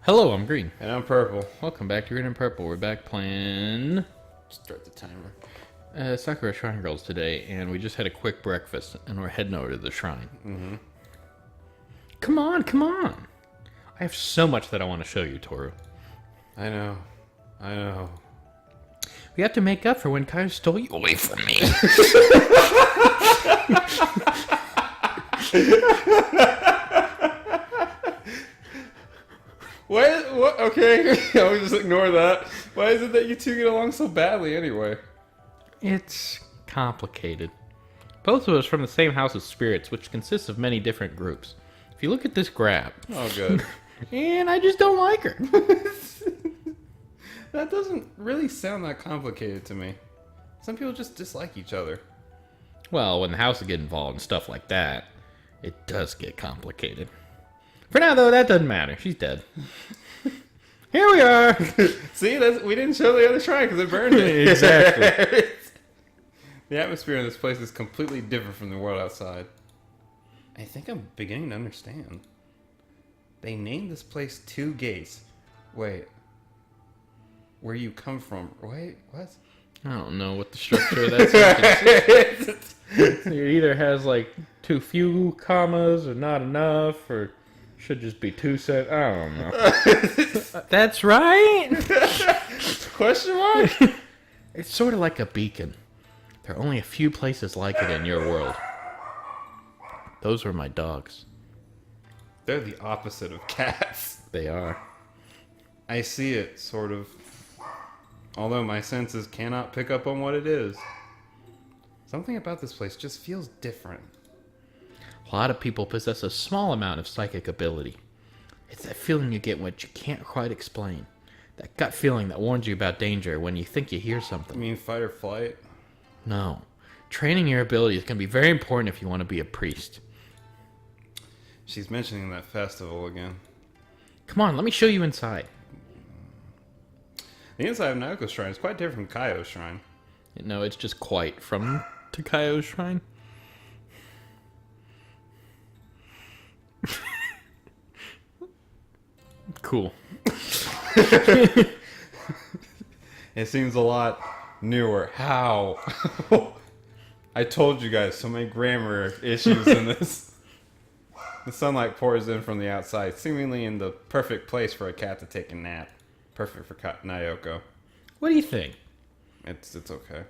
Hello, I'm Green. And I'm purple. Welcome back to Green and Purple. We're back playing Start the timer. Sakura Shrine Girls today, and we just had a quick breakfast, and we're heading over to the shrine. Mm-hmm. Come on, come on! I have so much that I want to show you, Toru. I know. We have to make up for when Kyle stole you away from me. What? Okay, I'll just ignore that. Why is it that you two get along so badly anyway? It's complicated. Both of us from the same house of spirits, which consists of many different groups. If you look at this grab, Oh, good. and I just don't like her. That doesn't really sound that complicated to me. Some people just dislike each other. Well, when the houses get involved and stuff like that, it does get complicated. For now, though, that doesn't matter. She's dead. Here we are. See, we didn't show the other shrine because it burned it. Exactly. The atmosphere in this place is completely different from the world outside. I think I'm beginning to understand. They named this place Two Gates. Wait. Where you come from? Wait, what? I don't know what the structure of that sentence is. It either has, like, too few commas or not enough, or should just be two cent. I don't know. That's right. Question mark? It's sort of like a beacon. There are only a few places like it in your world. Those were my dogs. They're the opposite of cats. They are. I see it, sort of. Although my senses cannot pick up on what it is. Something about this place just feels different. A lot of people possess a small amount of psychic ability. It's that feeling you get when you can't quite explain. That gut feeling that warns you about danger when you think you hear I something. mean, fight or flight? No. Training your abilities can be very important if you want to be a priest. She's mentioning that festival again. Come on, let me show you inside. The inside of Naoko's shrine is quite different from Kaio's shrine. No, it's just quite from Takayo's shrine. Cool. It seems a lot newer. How? I told you guys so many grammar issues in this. The sunlight pours in from the outside, seemingly in the perfect place for a cat to take a nap. Perfect for Naoko. What do you think? It's okay.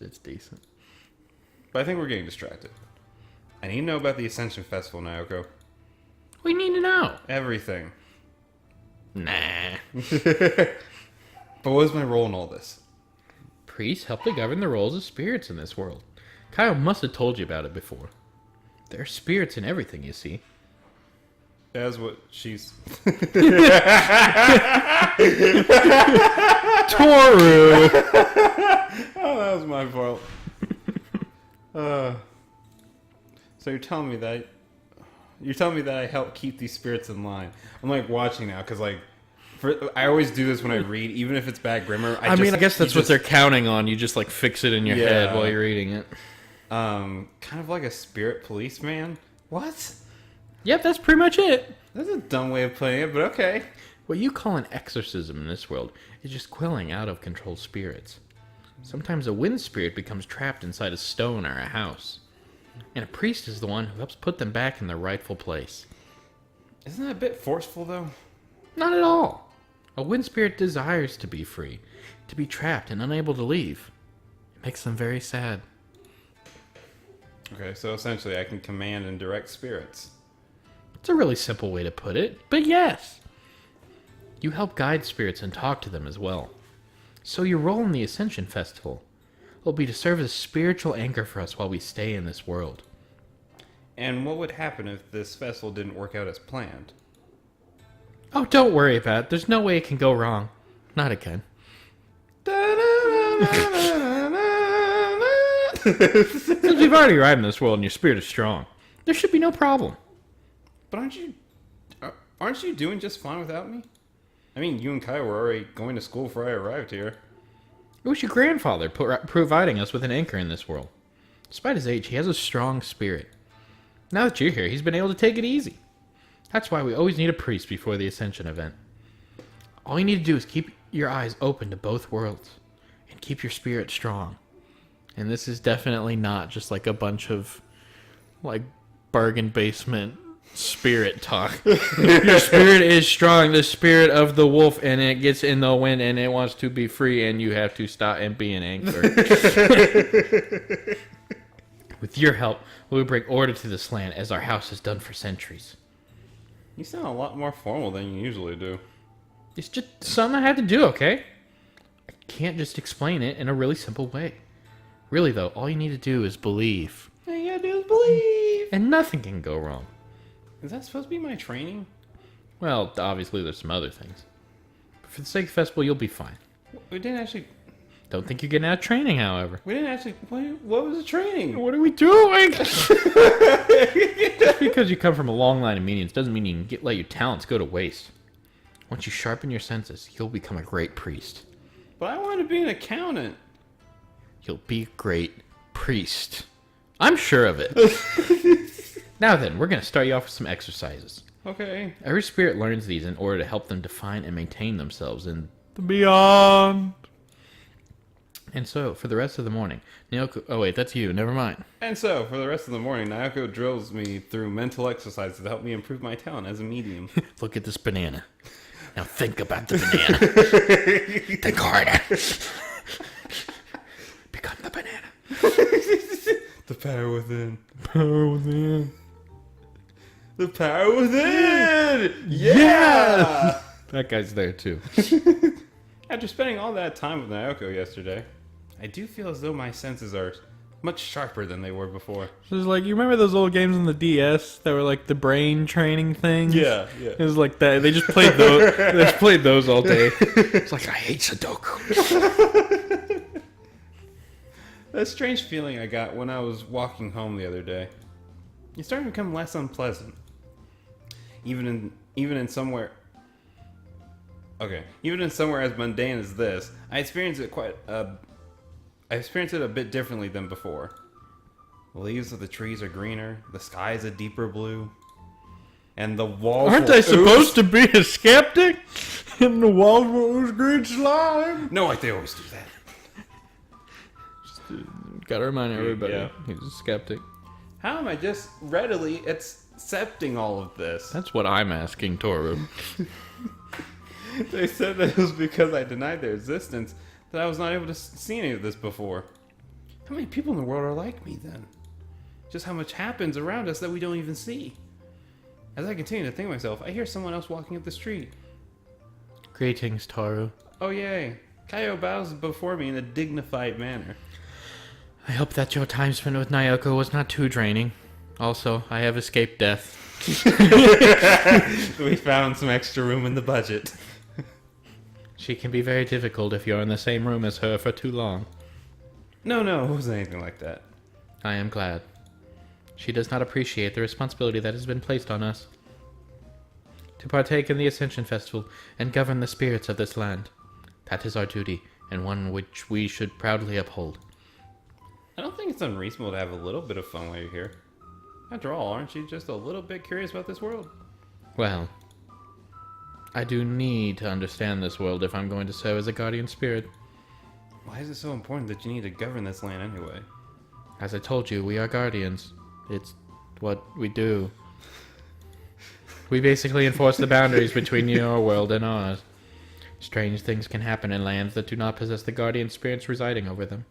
It's decent. But I think we're getting distracted. I need to know about the Ascension Festival, Naoko. We need to know. Everything. Nah. But what is my role in all this? Priests help to govern the roles of spirits in this world. Kyle must have told you about it before. There are spirits in everything, you see. That's what she's... Toru! Oh, that was my fault. So you're telling me that I help keep these spirits in line. I'm like watching now because I always do this when I read, even if it's bad grammar. I guess that's what they're counting on. You just like fix it in your head while you're reading it. Kind of like a spirit policeman. What? Yep, that's pretty much it. That's a dumb way of playing it, but okay. What you call an exorcism in this world is just quelling out of control spirits. Sometimes a wind spirit becomes trapped inside a stone or a house. And a priest is the one who helps put them back in their rightful place. Isn't that a bit forceful, though? Not at all. A wind spirit desires to be free, to be trapped and unable to leave. It makes them very sad. Okay, so essentially I can command and direct spirits. It's a really simple way to put it, but yes. You help guide spirits and talk to them as well. So your role in the Ascension Festival will be to serve as a spiritual anchor for us while we stay in this world. And what would happen if this festival didn't work out as planned? Oh, don't worry about it. There's no way it can go wrong. Not again. Since we've already arrived in this world and your spirit is strong, there should be no problem. But aren't you doing just fine without me? I mean, you and Kai were already going to school before I arrived here. It was your grandfather providing us with an anchor in this world. Despite his age, he has a strong spirit. Now that you're here, he's been able to take it easy. That's why we always need a priest before the Ascension event. All you need to do is keep your eyes open to both worlds and keep your spirit strong. And this is definitely not just like a bunch of like bargain basement spirit talk. Your spirit is strong, the spirit of the wolf, and it gets in the wind and it wants to be free, and you have to stop and be an anchor. With your help, we will bring order to this land as our house has done for centuries. You sound a lot more formal than you usually do. It's just something I had to do, okay? I can't just explain it in a really simple way. Really, though, all you need to do is believe. All you gotta do is believe. And nothing can go wrong. Is that supposed to be my training? Well, obviously there's some other things. But for the sake of the festival, you'll be fine. We didn't actually... Don't think you're getting out of training, however. We didn't actually... What was the training? What are we doing? Just because you come from a long line of mediums doesn't mean you can let your talents go to waste. Once you sharpen your senses, you'll become a great priest. But I want to be an accountant. You'll be a great priest. I'm sure of it. Now then, we're going to start you off with some exercises. Okay. Every spirit learns these in order to help them define and maintain themselves in the beyond. And so, for the rest of the morning, Naoko... Oh, wait, that's you. Never mind. And so, for the rest of the morning, Naoko drills me through mental exercises to help me improve my talent as a medium. Look at this banana. Now think about the banana. Think harder. Become the banana. The power within. Power within. The power within! Yeah! That guy's there, too. After spending all that time with Naoko yesterday, I do feel as though my senses are much sharper than they were before. So it's like, you remember those old games on the DS that were like the brain training things? Yeah. It was like that. They just played those. They just played those all day. It's like, I hate Sudoku. That strange feeling I got when I was walking home the other day. It's starting to become less unpleasant. Even in somewhere as mundane as this, I experience it a bit differently than before. The leaves of the trees are greener, the sky is a deeper blue, and the walls Aren't I supposed to be a skeptic? And the walls will ooze green slime. No, like they always do that. Gotta remind everybody, Yeah. he's a skeptic. How am I just readily accepting all of this? That's what I'm asking, Toru. They said that it was because I denied their existence that I was not able to see any of this before. How many people in the world are like me then? Just how much happens around us that we don't even see. As I continue to think to myself, I hear someone else walking up the street. Greetings, Toru. Oh yay! Kaio bows before me in a dignified manner. I hope that your time spent with Naoko was not too draining. Also, I have escaped death. We found some extra room in the budget. She can be very difficult if you're in the same room as her for too long. No, it wasn't anything like that. I am glad. She does not appreciate the responsibility that has been placed on us. To partake in the Ascension Festival and govern the spirits of this land. That is our duty, and one which we should proudly uphold. I don't think it's unreasonable to have a little bit of fun while you're here. After all, aren't you just a little bit curious about this world? Well, I do need to understand this world if I'm going to serve as a guardian spirit. Why is it so important that you need to govern this land anyway? As I told you, we are guardians. It's what we do. We basically enforce the boundaries between your world and ours. Strange things can happen in lands that do not possess the guardian spirits residing over them.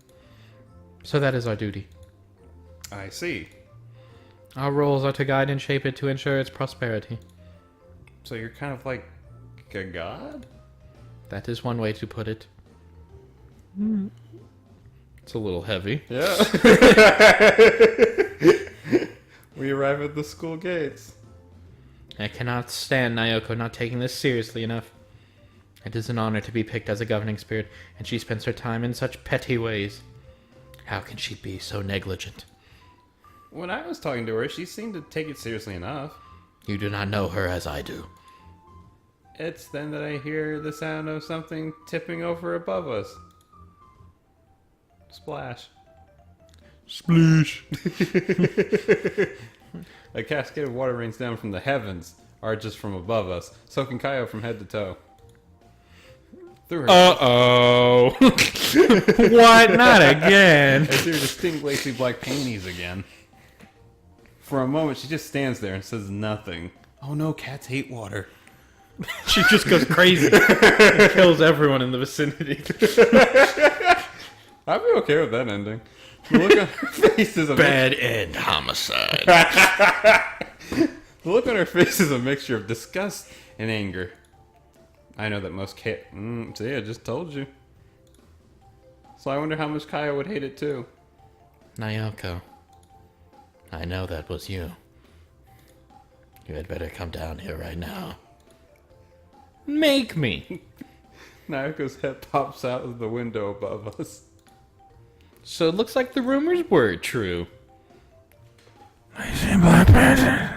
So that is our duty. I see. Our roles are to guide and shape it to ensure its prosperity. So you're kind of like a god? That is one way to put it. It's a little heavy. Yeah. We arrive at the school gates. I cannot stand Naoko not taking this seriously enough. It is an honor to be picked as a governing spirit, and she spends her time in such petty ways. How can she be so negligent? When I was talking to her, she seemed to take it seriously enough. You do not know her as I do. It's then that I hear the sound of something tipping over above us. Splash. Sploosh. A cascade of water rains down from the heavens. are just from above us, soaking Kaio from head to toe. Through her, Uh-oh. What? Not again. I see her distinct lacy black panties again. For a moment, she just stands there and says nothing. Oh no, cats hate water. She just goes crazy and kills everyone in the vicinity. I'd be okay with that ending. The look on her face is a Bad end homicide. The look on her face is a mixture of disgust and anger. I know that most cat. See, I just told you. So I wonder how much Kaio would hate it too. Naoko, I know that was you. You had better come down here right now. Make me. Naoko's head pops out of the window above us. So it looks like the rumors were true. I see black person.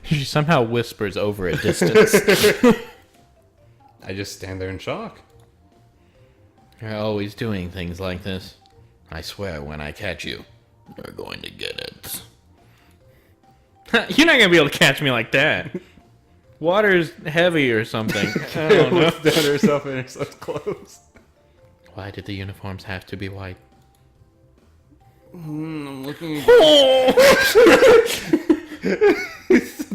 She somehow whispers over a distance. I just stand there in shock. You're always doing things like this. I swear when I catch you, you're going to get it. You're not going to be able to catch me like that. Water's heavy or something. I don't know. Looks down at herself in herself's clothes. Why did the uniforms have to be white? I'm looking.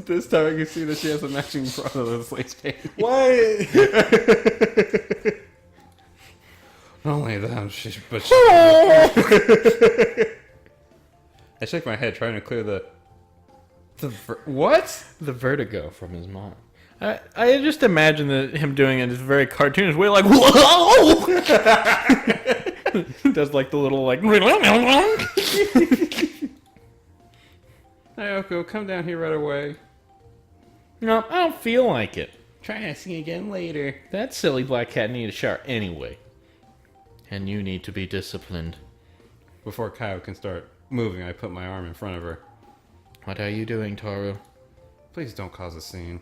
This time I can see that she has a matching front of those lace panties. Why? Not only that, but I shake my head trying to clear the what? The vertigo from his mom. I just imagine him doing it in this very cartoonish way, like, whoa! Does like the little, like, Naoko, come down here right away. no, I don't feel like it. Try asking again later. That silly black cat needed a shower anyway. And you need to be disciplined. Before Kaio can start moving, I put my arm in front of her. What are you doing, Toru? Please don't cause a scene.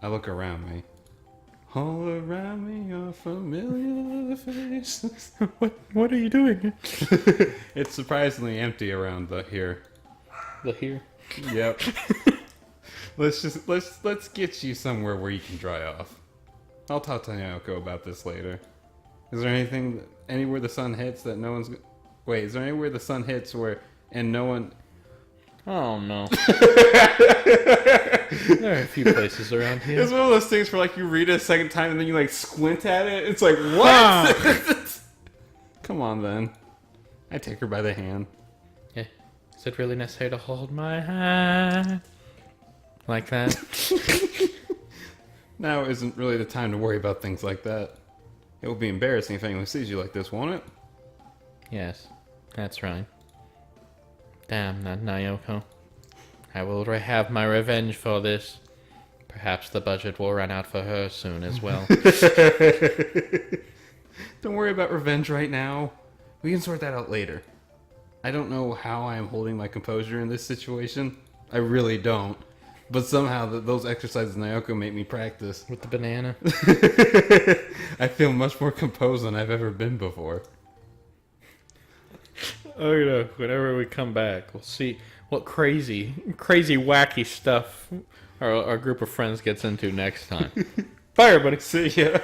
I look around me. All around me are familiar faces. What are you doing? It's surprisingly empty around here. The here. Yep. let's get you somewhere where you can dry off. I'll talk to Naoko about this later. Is there anywhere the sun hits that no one's? Wait, is there anywhere the sun hits where and no one? Oh no. There are a few places around here. It's one of those things where like you read it a second time and then you like squint at it. It's like what? Come on then. I take her by the hand. Yeah. Is it really necessary to hold my hand? Like that? Now isn't really the time to worry about things like that. It will be embarrassing if anyone sees you like this, won't it? Yes, that's right. Damn that Naoko. I will have my revenge for this. Perhaps the budget will run out for her soon as well. Don't worry about revenge right now. We can sort that out later. I don't know how I am holding my composure in this situation. I really don't. But somehow those exercises in Naoko make me practice. With the banana. I feel much more composed than I've ever been before. Oh, you know, whenever we come back, we'll see what crazy, wacky stuff our group of friends gets into next time. Bye, everybody. See ya.